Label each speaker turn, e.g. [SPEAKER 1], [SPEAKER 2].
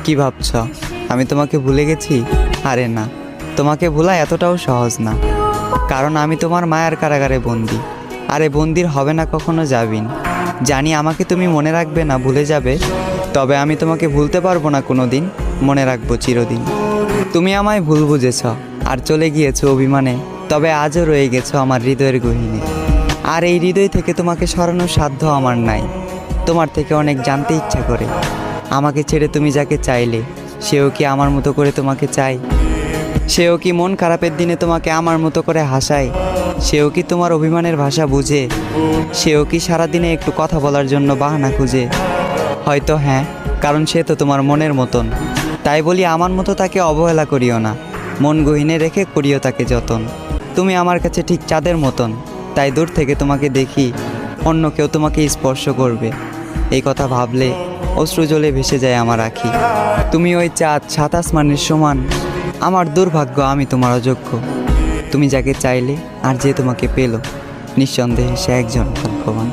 [SPEAKER 1] কি ভাবছ আমি তোমাকে ভুলে গেছি? আরে না, তোমাকে ভোলা এতটাও সহজ না, কারণ আমি তোমার মায়ার কারাগারে বন্দি। আরে বন্দির হবে না কখনো যাবিন। জানি আমাকে তুমি মনে রাখবে না, ভুলে যাবে, তবে আমি তোমাকে ভুলতে পারবো না কোনো দিন, মনে রাখবো চিরদিন। তুমি আমায় ভুল বুঝেছ আর চলে গিয়েছো অভিমানে, তবে আজও রয়ে গেছো আমার হৃদয়ের গহীনে। আর এই হৃদয় থেকে তোমাকে সরানোর সাধ্য আমার নাই। তোমার থেকে অনেক জানতে ইচ্ছা করে, আমাকে ছেড়ে তুমি যাকে চাইলে সেও কি আমার মতো করে তোমাকে চায়? সেও কি মন খারাপের দিনে তোমাকে আমার মতো করে হাসায়? সেও কি তোমার অভিমানের ভাষা বুঝে? সেও কি সারাদিনে একটু কথা বলার জন্য বাহানা খুঁজে? হয়তো হ্যাঁ, কারণ সে তো তোমার মনের মতন। তাই বলি আমার মতো তাকে অবহেলা করিও না, মন গহীনে রেখে করিও তাকে যতন। তুমি আমার কাছে ঠিক চাঁদের মতন, তাই দূর থেকে তোমাকে দেখি অন্য কেউ তোমাকে স্পর্শ করবে, এই কথা ভাবলে অশ্রু জলে ভেসে যায় আমার আঁখি। তুমি ওই চাঁদ, সাত আসমানের সমান, আমার দুর্ভাগ্য আমি তোমার অযোগ্য। তুমি যাকে চাইলে আর যে তোমাকে পেল, নিঃসন্দেহে সে একজন ভাগ্যবান।